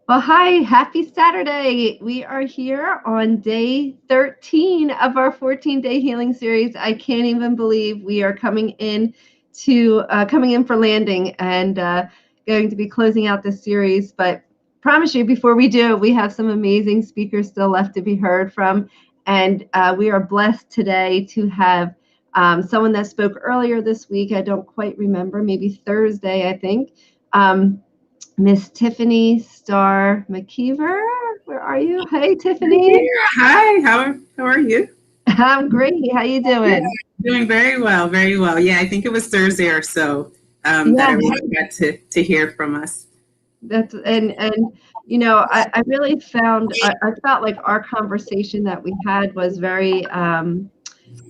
Well, hi, happy Saturday. We are here on day 13 of our 14-day healing series. I can't even believe we are coming in for landing and going to be closing out this series. But promise you, before we do, we have some amazing speakers still left to be heard from. And we are blessed today to have someone that spoke earlier this week. I don't quite remember, maybe Thursday, I think. Miss Tiffany Starr McKeever. Where are you? Hey, Tiffany. Hi, how are you? I'm great. How you Yeah, doing? doing very well, very well. Yeah, I think it was Thursday or so that Yeah, everyone got to hear from us. that's and I really found I felt like our conversation that we had was very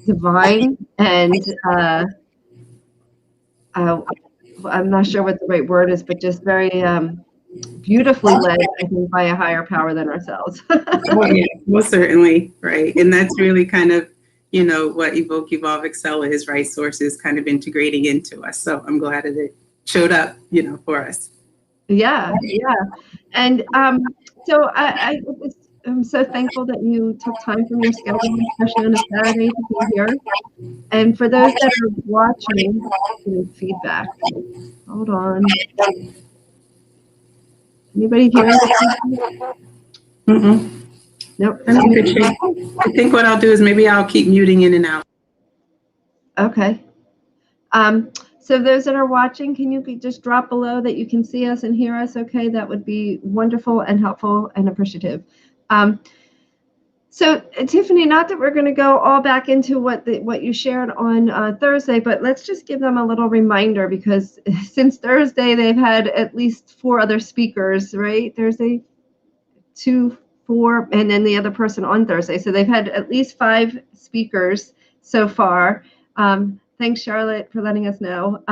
divine and uh, I'm not sure what the right word is, but just very beautifully led, I think, by a higher power than ourselves. Oh yeah, most certainly, right. And that's really kind of, what Evoke, Evolve, Excel is, right? Sources kind of integrating into us. So I'm glad that it showed up, for us. Yeah, yeah. And so I'm so thankful that you took time from your schedule, especially on a Saturday, to be here. And for those that are watching, getting feedback. Hold on. Anybody hearing the feedback? Mm-mm. Nope, I'm not in me. good shape. I think what I'll do is maybe I'll keep muting in and out. Okay. Um, so those that are watching, can you just drop below that you can see us and hear us? Okay, that would be wonderful and helpful and appreciative. Um, So, Tiffany, not that we're going to go all back into what you shared on Thursday, but let's just give them a little reminder because since Thursday they've had at least four other speakers, right? Thursday, two, four, and then the other person on Thursday. So they've had at least five speakers so far. Thanks, Charlotte, for letting us know.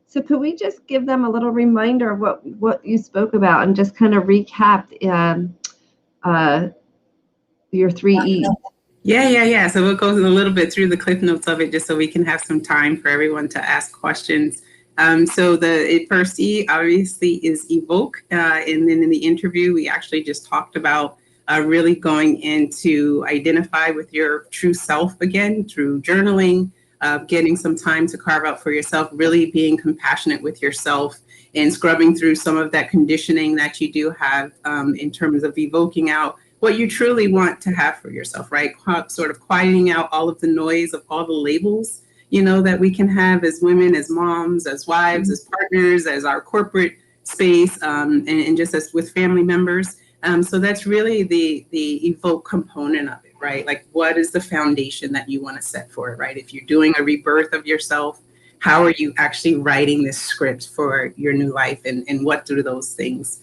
So could we just give them a little reminder of what you spoke about and just kind of recap uh, your three E's? Yeah. So we'll go a little bit through the cliff notes of it just so we can have some time for everyone to ask questions. So the first E obviously is evoke. And then in the interview, we actually just talked about really going into identify with your true self again through journaling, getting some time to carve out for yourself, really being compassionate with yourself and scrubbing through some of that conditioning that you do have in terms of evoking out what you truly want to have for yourself, right? Sort of quieting out all of the noise of all the labels, that we can have as women, as moms, as wives, as partners, as our corporate space, and just as with family members. So that's really the evoke component of it, right? Like, what is the foundation that you want to set for it, right? If you're doing a rebirth of yourself, how are you actually writing this script for your new life, and what do those things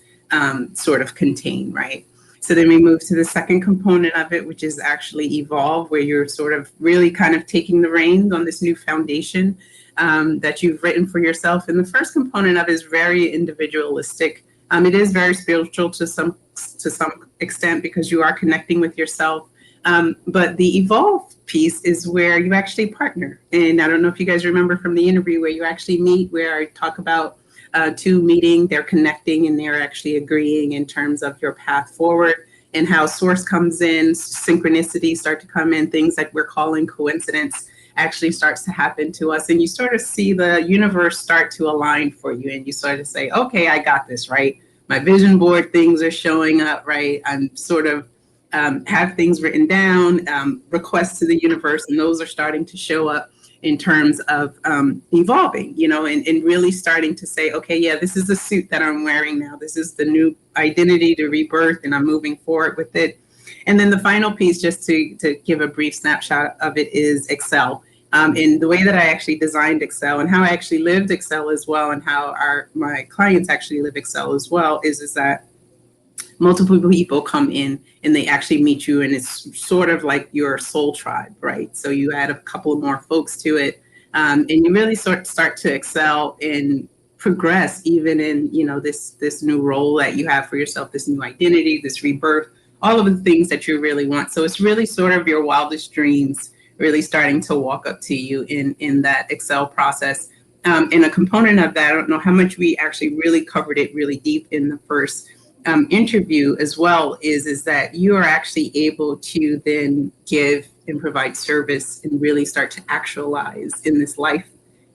sort of contain, right? So then we move to the second component of it, which is actually evolve, where you're sort of really kind of taking the reins on this new foundation that you've written for yourself. And the first component of it is very individualistic. It is very spiritual to some extent because you are connecting with yourself. But the evolve piece is where you actually partner. And I don't know if you guys remember from the interview where you actually meet, where I talk about two meeting, they're connecting and they're actually agreeing in terms of your path forward and how source comes in, synchronicity start to come in, things that we're calling coincidence actually starts to happen to us. And you sort of see the universe start to align for you. And you sort of say, okay, I got this, right? My vision board things are showing up, right? I'm sort of have things written down, requests to the universe, and those are starting to show up in terms of evolving, and really starting to say, okay, yeah, this is the suit that I'm wearing now. This is the new identity to rebirth, and I'm moving forward with it. And then the final piece, just to give a brief snapshot of it, is Excel. And the way that I actually designed Excel and how I actually lived Excel as well, and how my clients actually live Excel as well, is that multiple people come in and they actually meet you, and it's sort of like your soul tribe, right? So you add a couple more folks to it, and you really start to excel and progress even in this new role that you have for yourself, this new identity, this rebirth, all of the things that you really want. So it's really sort of your wildest dreams really starting to walk up to you in that Excel process. And a component of that, I don't know how much we actually really covered it really deep in the first interview as well is that you are actually able to then give and provide service and really start to actualize in this life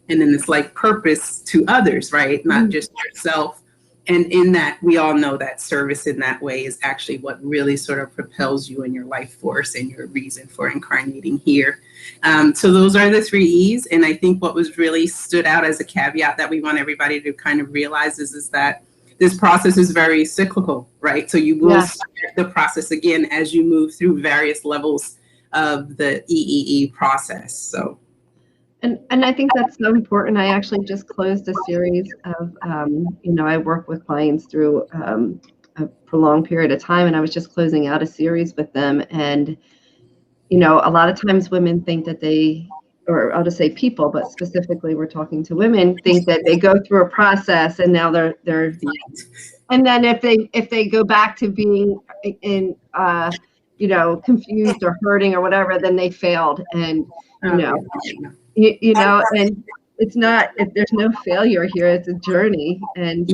and in this life purpose to others, right? Not just yourself. And in that, we all know that service in that way is actually what really sort of propels you in your life force and your reason for incarnating here. So those are the 3 E's. And I think what was really stood out as a caveat that we want everybody to kind of realize is that this process is very cyclical, right? So you will start the process again as you move through various levels of the EEE process. So. And I think that's so important. I actually just closed a series of, I work with clients through a prolonged period of time, and I was just closing out a series with them. And, a lot of times women think that or I'll just say people, but specifically we're talking to women, think that they go through a process and now they're and then if they go back to being in, confused or hurting or whatever, then they failed. And, and it's not, there's no failure here. It's a journey. And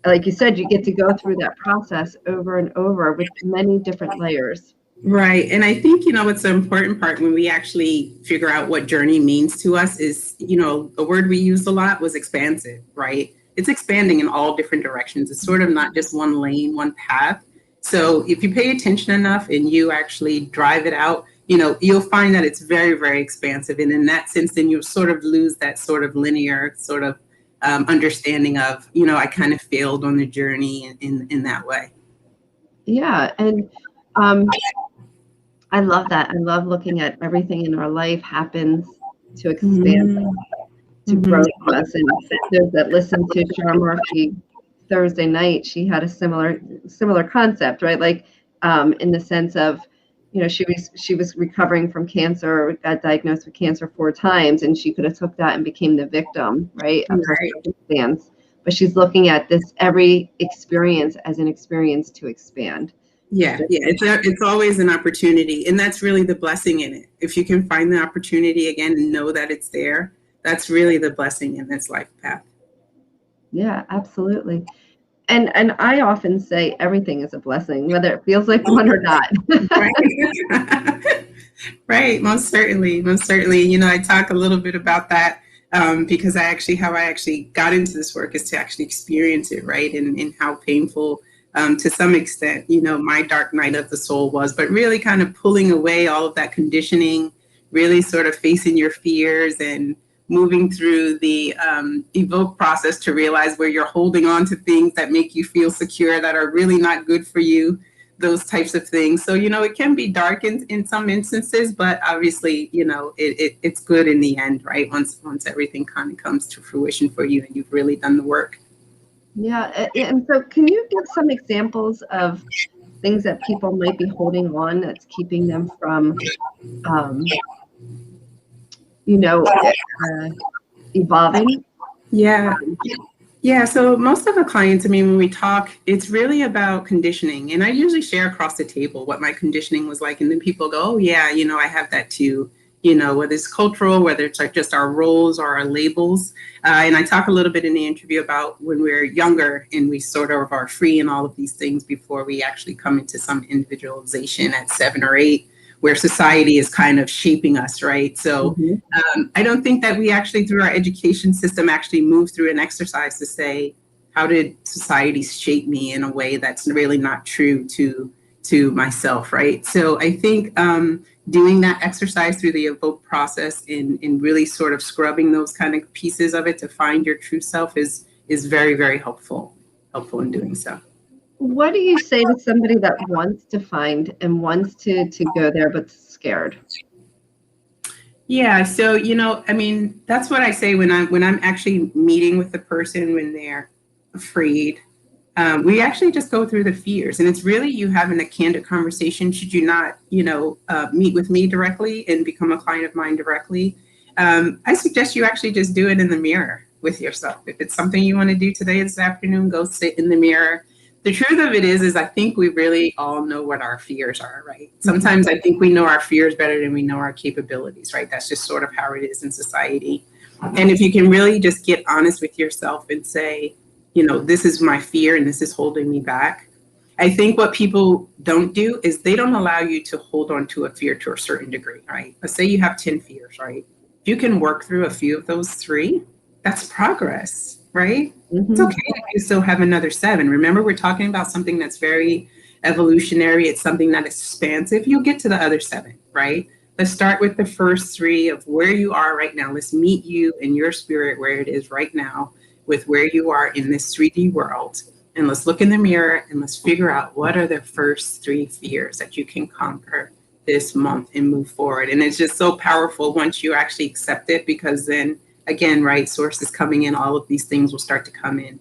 like you said, you get to go through that process over and over with many different layers. Right. And I think, what's the important part when we actually figure out what journey means to us is, a word we used a lot was expansive, right? It's expanding in all different directions. It's sort of not just one lane, one path. So if you pay attention enough and you actually drive it out, you'll find that it's very, very expansive. And in that sense, then you'll sort of lose that sort of linear sort of understanding of, I kind of failed on the journey in that way. Yeah. And I love that. I love looking at everything in our life happens to expand, to grow us. And those that listen to Char Murphy Thursday night, she had a similar concept, right? Like in the sense of, she was recovering from cancer, got diagnosed with cancer 4 times, and she could have took that and became the victim, right, of her circumstance. But she's looking at this every experience as an experience to expand. Yeah, it's always an opportunity, and that's really the blessing in it. If you can find the opportunity again and know that it's there, that's really the blessing in this life path. Yeah, absolutely. And I often say everything is a blessing, whether it feels like one or not. Right, most certainly. I talk a little bit about that because how I actually got into this work is to actually experience it, right, and how painful. To some extent, my dark night of the soul was, but really kind of pulling away all of that conditioning, really sort of facing your fears and moving through the evoke process to realize where you're holding on to things that make you feel secure that are really not good for you, those types of things. So, it can be dark in some instances, but obviously, it's good in the end, right? Once everything kind of comes to fruition for you and you've really done the work. Yeah, and so can you give some examples of things that people might be holding on that's keeping them from, evolving? Yeah. So most of the clients, when we talk, it's really about conditioning. And I usually share across the table what my conditioning was like. And then people go, oh, yeah, I have that too. Whether it's cultural, whether it's like just our roles or our labels. And I talk a little bit in the interview about when we're younger and we sort of are free in all of these things before we actually come into some individualization at 7 or 8, where society is kind of shaping us, right? So I don't think that we actually, through our education system, actually move through an exercise to say, how did society shape me in a way that's really not true to myself, right? So I think doing that exercise through the evoke process in really sort of scrubbing those kind of pieces of it to find your true self is very, very helpful in doing so. What do you say to somebody that wants to find and wants to go there but scared? Yeah, so that's what I say when I'm actually meeting with the person when they're afraid. We actually just go through the fears, and it's really you having a candid conversation. Should you not, meet with me directly and become a client of mine directly, I suggest you actually just do it in the mirror with yourself. If it's something you want to do today, this afternoon, go sit in the mirror. The truth of it is I think we really all know what our fears are, right? Sometimes I think we know our fears better than we know our capabilities, right? That's just sort of how it is in society. And if you can really just get honest with yourself and say, this is my fear and this is holding me back. I think what people don't do is they don't allow you to hold on to a fear to a certain degree, right? Let's say you have 10 fears, right? If you can work through a few of those 3, that's progress, right? It's okay if you still have another 7. Remember, we're talking about something that's very evolutionary. It's something that is expansive. You'll get to the other 7, right? Let's start with the first 3 of where you are right now. Let's meet you in your spirit where it is right now with where you are in this 3D world. And let's look in the mirror and let's figure out what are the first 3 fears that you can conquer this month and move forward. And it's just so powerful once you actually accept it, because then again, right, source is coming in, all of these things will start to come in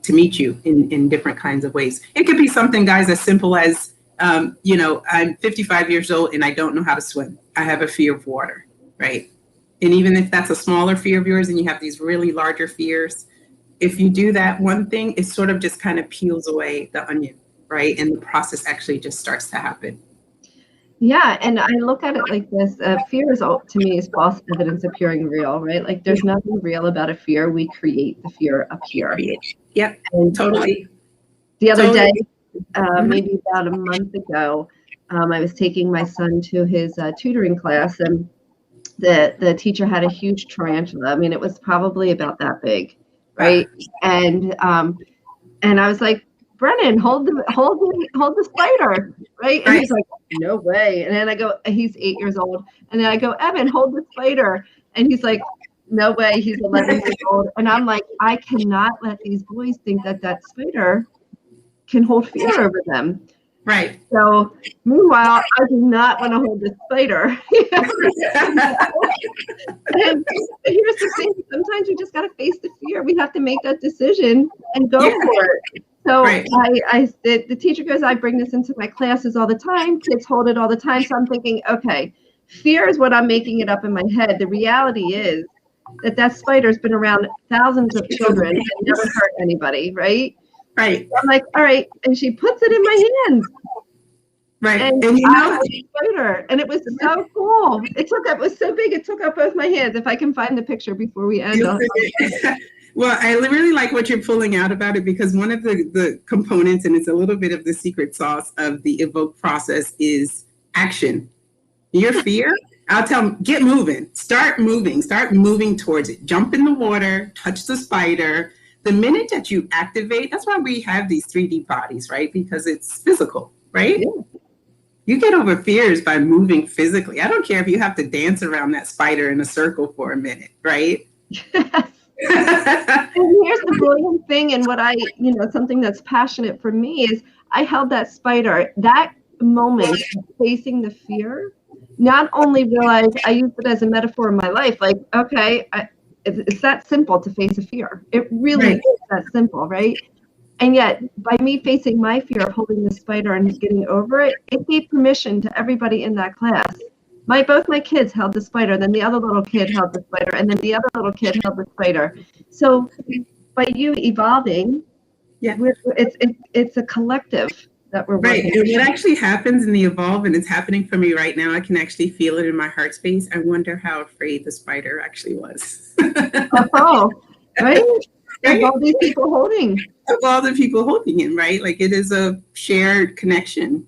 to meet you in different kinds of ways. It could be something, guys, as simple as, you know, I'm 55 years old and I don't know how to swim. I have a fear of water, right? And even if that's a smaller fear of yours and you have these really larger fears, if you do that one thing, it sort of just kind of peels away the onion, right? And the process actually just starts to happen. Yeah, and I look at it like this. Fear is, to me, is false evidence appearing real, right? Like there's nothing real about a fear. We create the fear appear. Yep, and totally. The other day, maybe about a month ago, I was taking my son to his tutoring class, and the teacher had a huge tarantula. I mean, it was probably about that big, right? And I was like, Brennan, hold the spider, right? And he's like, no way. And then I go, he's 8 years old. And then I go, Evan, hold the spider. And he's like, no way. He's 11 years old. And I'm like, I cannot let these boys think that that spider can hold fear over them. Right. So meanwhile, I do not want to hold the spider. And here's the thing. Sometimes you just got to face the fear. We have to make that decision and go for it. So the teacher goes, I bring this into my classes all the time. Kids hold it all the time. So I'm thinking, okay, fear is what I'm making it up in my head. The reality is that spider's been around thousands of children and never hurt anybody, right? Right. So I'm like, all right. And she puts it in my hands. Right. And you know, spider, and it was so cool. It was so big, it took up both my hands. If I can find the picture before we end. Well, I really like what you're pulling out about it, because one of the components, and it's a little bit of the secret sauce of the evoke process, is action. Your fear, I'll tell them, get moving, start moving towards it. Jump in the water, touch the spider. The minute that you activate, that's why we have these 3D bodies, right? Because it's physical, right? Yeah. You get over fears by moving physically. I don't care if you have to dance around that spider in a circle for a minute, right? Yes. And here's the brilliant thing, and what something that's passionate for me is I held that spider. That moment of facing the fear, not only realized I used it as a metaphor in my life, like, okay, it's that simple to face a fear. It really is that simple, right? And yet, by me facing my fear of holding the spider and getting over it, it gave permission to everybody in that class. Both my kids held the spider, then the other little kid held the spider, and then the other little kid held the spider. So by you evolving, it's a collective that we're working. Right. And what actually happens in the evolve, and it's happening for me right now, I can actually feel it in my heart space. I wonder how afraid the spider actually was. Oh, right? Of all these people holding. Of all the people holding him, right? Like, it is a shared connection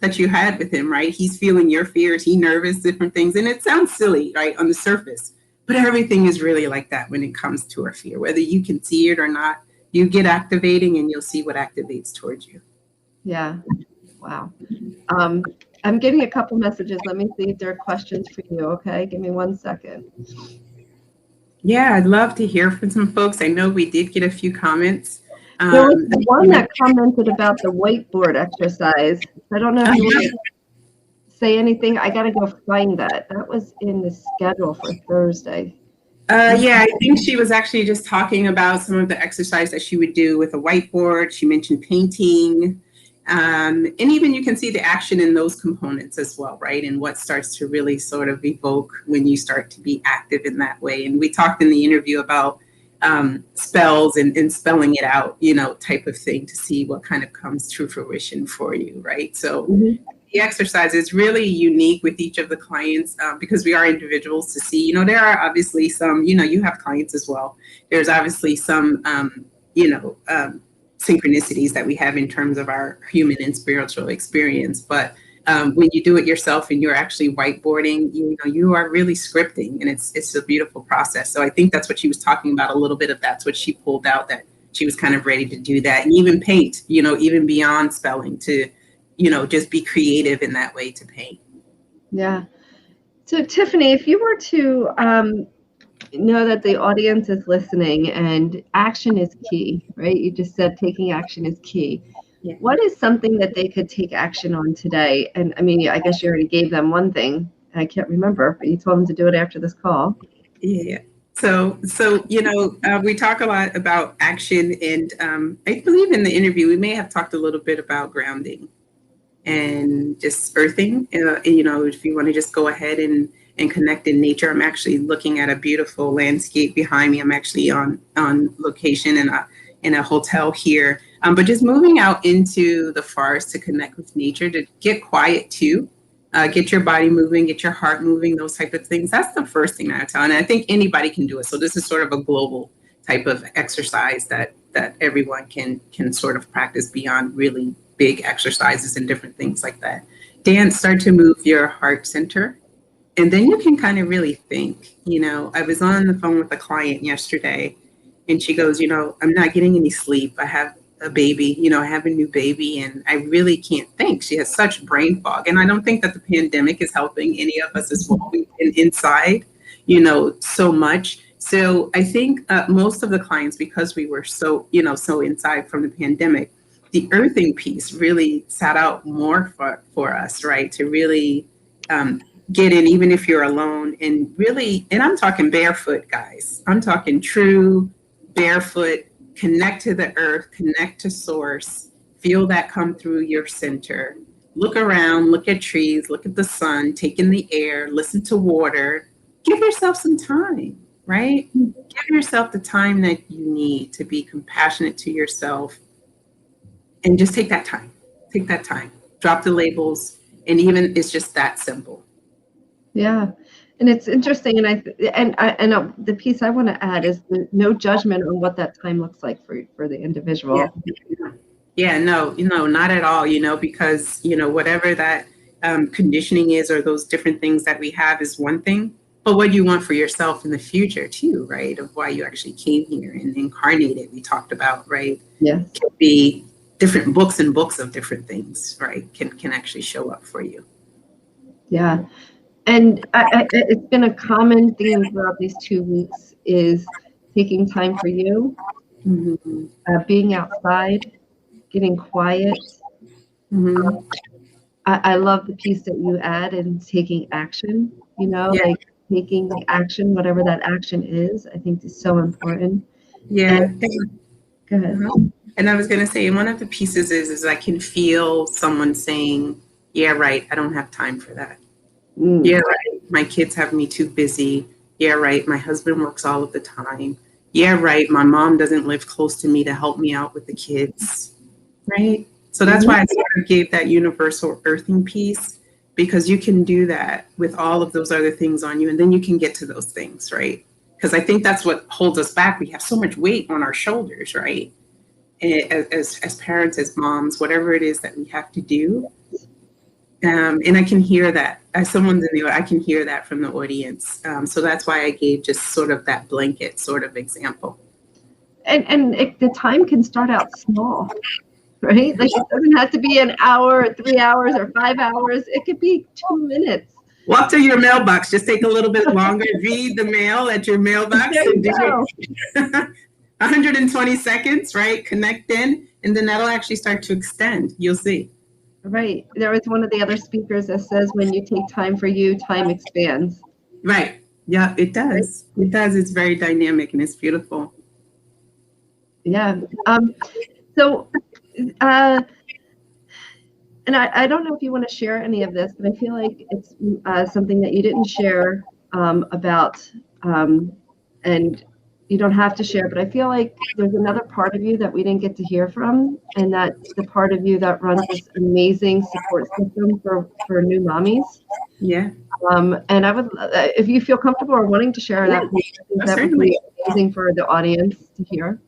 that you had with him, right? He's feeling your fears, he's nervous, different things. And it sounds silly, right, on the surface, but everything is really like that when it comes to a fear. Whether you can see it or not, you get activating and you'll see what activates towards you. Yeah. Wow. I'm getting a couple messages. Let me see if there are questions for you. Okay. Give me 1 second. Yeah, I'd love to hear from some folks. I know we did get a few comments. There was one that commented about the whiteboard exercise. I don't know if you want to say anything. I got to go find that. That was in the schedule for Thursday. Yeah, I think she was actually just talking about some of the exercise that she would do with a whiteboard. She mentioned painting. And even you can see the action in those components as well, right? And what starts to really sort of evoke when you start to be active in that way. And we talked in the interview about spells and spelling it out, type of thing, to see what kind of comes to fruition for you, right? So the exercise is really unique with each of the clients because we are individuals to see, there are obviously some, you have clients as well. There's obviously some, synchronicities that we have in terms of our human and spiritual experience. But when you do it yourself and you're actually whiteboarding, you are really scripting, and it's a beautiful process. So I think that's what she was talking about a little bit of. That's what she pulled out, that she was kind of ready to do that, and even paint, even beyond spelling, to, just be creative in that way to paint. Yeah. So Tiffany, if you were to know that the audience is listening and action is key, right? You just said taking action is key. Yeah. What is something that they could take action on today? And I mean, I guess you already gave them one thing. I can't remember, but you told them to do it after this call. Yeah. So we talk a lot about action, and I believe in the interview we may have talked a little bit about grounding and just earthing. If you want to just go ahead and connect in nature. I'm actually looking at a beautiful landscape behind me. I'm actually on location in a hotel here, but just moving out into the forest to connect with nature, to get quiet too. Get your body moving, get your heart moving, those type of things. That's the first thing I tell. And I think anybody can do it. So this is sort of a global type of exercise that everyone can sort of practice beyond really big exercises and different things like that. Dance, start to move your heart center. And then you can kind of really think. I was on the phone with a client yesterday, and she goes, I'm not getting any sleep. I have a baby, I have a new baby, and I really can't think. She has such brain fog. And I don't think that the pandemic is helping any of us as well. We've been inside, so much. So I think most of the clients, because we were so inside from the pandemic, the earthing piece really sat out more for us, right? To really get in, even if you're alone, and really, and I'm talking barefoot, guys. I'm talking true barefoot. Connect to the earth, connect to source, feel that come through your center. Look around, look at trees, look at the sun, take in the air, listen to water. Give yourself some time, right? Give yourself the time that you need to be compassionate to yourself, and just take that time. Take that time. Drop the labels, and even it's just that simple. Yeah. And it's interesting, and I the piece I want to add is no judgment on what that time looks like for the individual. Yeah, no, not at all, because, whatever that conditioning is, or those different things that we have, is one thing, but what you want for yourself in the future too, right? Of why you actually came here and incarnated, we talked about, right? Yeah. Can be different books and books of different things, right? Can actually show up for you. Yeah. And it's been a common theme throughout these 2 weeks is taking time for you, being outside, getting quiet. I love the piece that you add in taking action, like taking the action, whatever that action is, I think is so important. Yeah. Go ahead. And I was going to say, one of the pieces is I can feel someone saying, yeah, right, I don't have time for that. Yeah, right. My kids have me too busy. Yeah, right. My husband works all of the time. Yeah, right. My mom doesn't live close to me to help me out with the kids. Right. So that's why I sort of gave that universal earthing piece, because you can do that with all of those other things on you. And then you can get to those things. Right. Because I think that's what holds us back. We have so much weight on our shoulders. Right. As parents, as moms, whatever it is that we have to do. And I can hear that as someone's in the, I can hear that from the audience. So that's why I gave just sort of that blanket sort of example. And the time can start out small, right? Like it doesn't have to be an hour, or 3 hours, or 5 hours. It could be 2 minutes. Walk to your mailbox. Just take a little bit longer. Read the mail at your mailbox. There you go. 120 seconds, right? Connect in, and then that'll actually start to extend. You'll see. Right. There was one of the other speakers that says when you take time for you, time expands. Right. Yeah, it does. Right? It does. It's very dynamic and it's beautiful. Yeah. So, and I don't know if you want to share any of this, but I feel like it's something that you didn't share about, and you don't have to share, but I feel like there's another part of you that we didn't get to hear from, and that's the part of you that runs this amazing support system for new mommies. Yeah. And I would, if you feel comfortable or wanting to share that, piece, I think that would be amazing for the audience to hear.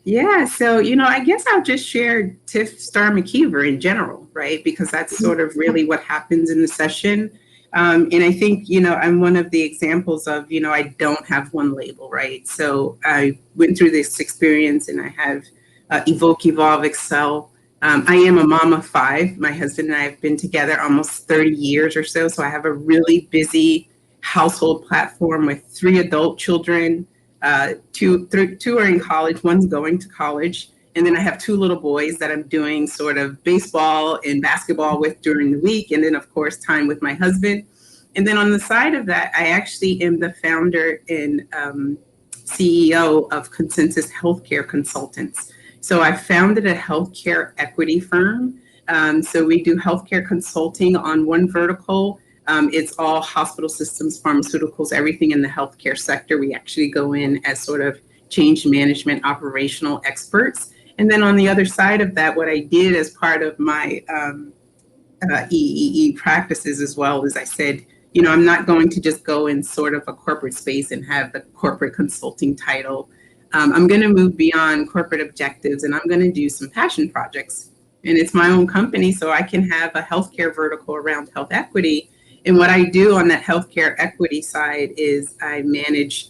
Yeah, so I guess I'll just share Tiff Star McKeever in general, right? Because that's sort of really what happens in the session. And I think, I'm one of the examples of, I don't have one label, right? So I went through this experience and I have Evoke, Evolve, Excel. I am a mom of 5. My husband and I have been together almost 30 years or so. So I have a really busy household platform with 3 adult children. Two are in college, one's going to college. And then I have 2 little boys that I'm doing sort of baseball and basketball with during the week. And then, of course, time with my husband. And then on the side of that, I actually am the founder and CEO of Consensus Healthcare Consultants. So I founded a healthcare equity firm. So we do healthcare consulting on one vertical. It's all hospital systems, pharmaceuticals, everything in the healthcare sector. We actually go in as sort of change management operational experts. And then on the other side of that, what I did as part of my EEE practices as well is I said, I'm not going to just go in sort of a corporate space and have the corporate consulting title. I'm going to move beyond corporate objectives and I'm going to do some passion projects. And it's my own company, so I can have a healthcare vertical around health equity. And what I do on that healthcare equity side is I manage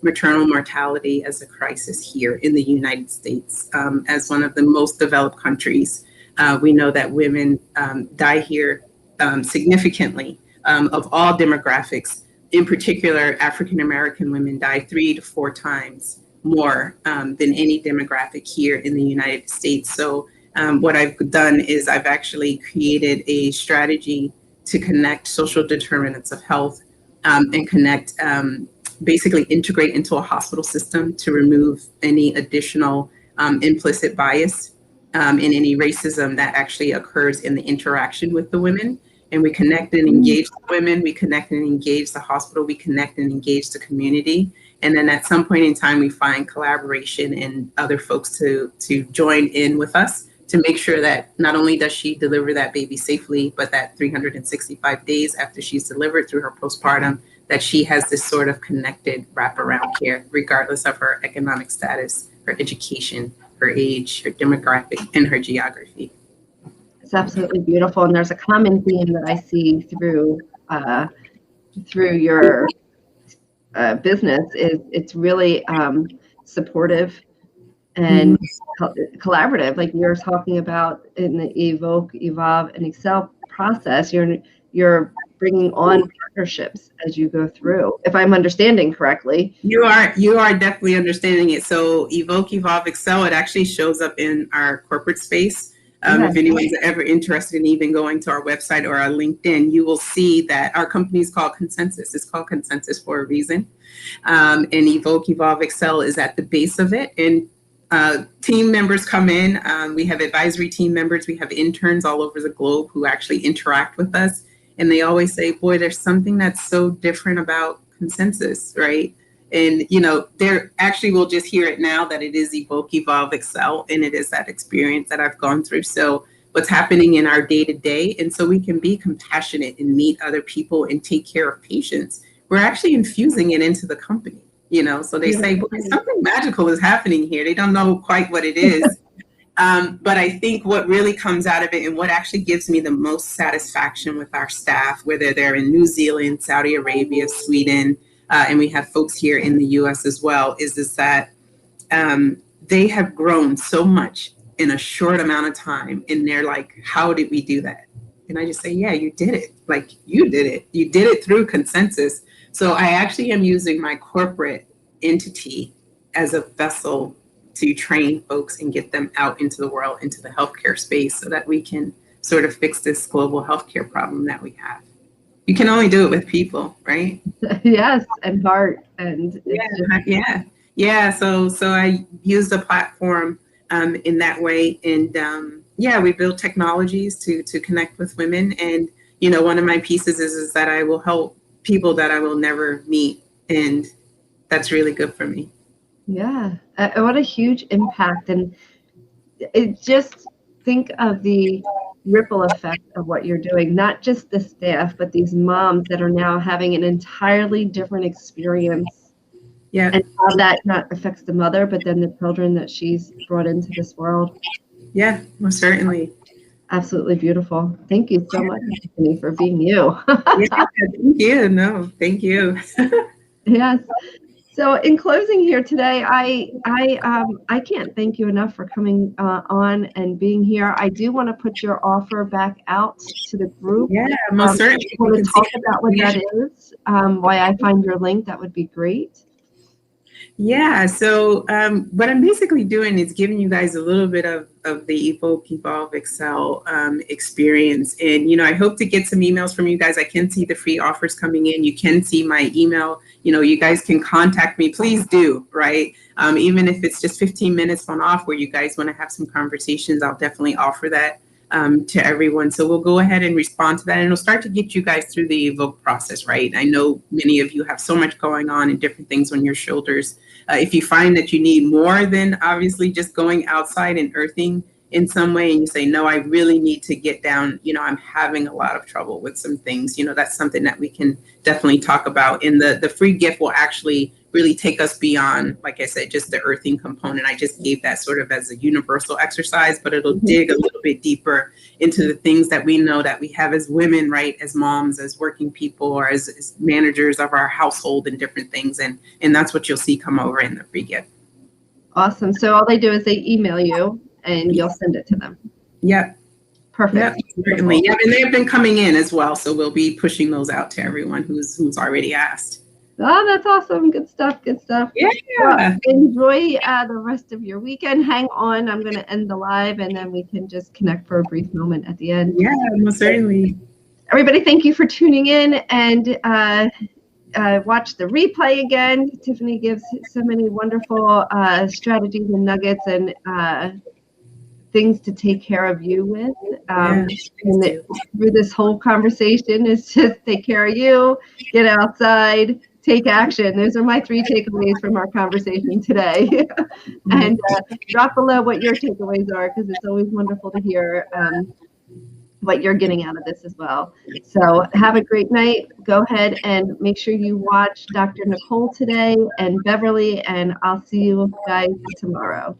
maternal mortality as a crisis here in the United States. As one of the most developed countries, we know that women die here significantly of all demographics. In particular, African American women die 3 to 4 times more than any demographic here in the United States. So what I've done is I've actually created a strategy to connect social determinants of health and connect, basically integrate into a hospital system to remove any additional implicit bias and any racism that actually occurs in the interaction with the women. And we connect and engage the women, we connect and engage the hospital, we connect and engage the community. And then at some point in time, we find collaboration and other folks to join in with us to make sure that not only does she deliver that baby safely, but that 365 days after she's delivered through her postpartum, that she has this sort of connected wraparound care, regardless of her economic status, her education, her age, her demographic, and her geography. It's absolutely beautiful. And there's a common theme that I see through your business is it's really supportive and collaborative, like you're talking about in the Evoke, Evolve, and Excel process. You're bringing on partnerships as you go through. If I'm understanding correctly, you are definitely understanding it. So Evoke, Evolve, Excel, it actually shows up in our corporate space. If anyone's ever interested in even going to our website or our LinkedIn, you will see that our company is called Consensus. It's called Consensus for a reason. And Evoke, Evolve, Excel is at the base of it. And team members come in. We have advisory team members. We have interns all over the globe who actually interact with us. And they always say, boy, there's something that's so different about Consensus, right? And, they're actually, we'll just hear it now that it is Evoke, Evolve, Excel, and it is that experience that I've gone through. So what's happening in our day to day, and so we can be compassionate and meet other people and take care of patients. We're actually infusing it into the company, so they say, boy, something magical is happening here. They don't know quite what it is. But I think what really comes out of it and what actually gives me the most satisfaction with our staff, whether they're in New Zealand, Saudi Arabia, Sweden, and we have folks here in the US as well, is that they have grown so much in a short amount of time. And they're like, how did we do that? And I just say, yeah, you did it. Like you did it. You did it through Consensus. So I actually am using my corporate entity as a vessel to train folks and get them out into the world, into the healthcare space, so that we can sort of fix this global healthcare problem that we have. You can only do it with people, right? Yes, and heart. And yeah. So I use the platform in that way. And we build technologies to connect with women. And, one of my pieces is that I will help people that I will never meet. And that's really good for me. Yeah. What a huge impact. And it just think of the ripple effect of what you're doing, not just the staff, but these moms that are now having an entirely different experience, Yeah. and how that not affects the mother, but then the children that she's brought into this world. Yeah, most certainly. Absolutely beautiful. Thank you so much, Tiffany, for being you. Yeah, thank you. No, thank you. Yes. So in closing here today, I can't thank you enough for coming on and being here. I do want to put your offer back out to the group. Yeah, most If certainly. you You want can to see talk about what that is, why I find your link, that would be great. Yeah, so what I'm basically doing is giving you guys a little bit of the Evoke, Evolve, Excel experience. And, I hope to get some emails from you guys. I can see the free offers coming in. You can see my email. You guys can contact me. Please do, right? Even if it's just 15 minutes one off where you guys want to have some conversations, I'll definitely offer that to everyone. So we'll go ahead and respond to that, and it'll start to get you guys through the Evoke process, right? I know many of you have so much going on and different things on your shoulders. If you find that you need more than obviously just going outside and earthing in some way, and you say, no, I really need to get down, I'm having a lot of trouble with some things, that's something that we can definitely talk about. And the free gift will actually really take us beyond, like I said, just the earthing component. I just gave that sort of as a universal exercise, but it'll dig a little bit deeper into the things that we know that we have as women, right? As moms, as working people, or as managers of our household and different things. And that's what you'll see come over in the free gift. Awesome. So all they do is they email you and you'll send it to them. Yep. Perfect. Yep, certainly. Yeah, and they've been coming in as well. So we'll be pushing those out to everyone who's already asked. Oh, that's awesome. Good stuff. Good stuff. Yeah. Well, enjoy the rest of your weekend. Hang on. I'm going to end the live and then we can just connect for a brief moment at the end. Yeah, most certainly. Everybody, thank you for tuning in, and watch the replay again. Tiffany gives so many wonderful strategies and nuggets and things to take care of you with. Through this whole conversation is just take care of you, get outside, take action. Those are my 3 takeaways from our conversation today. And drop below what your takeaways are, because it's always wonderful to hear what you're getting out of this as well. So have a great night. Go ahead and make sure you watch Dr. Nicole today and Beverly, and I'll see you guys tomorrow.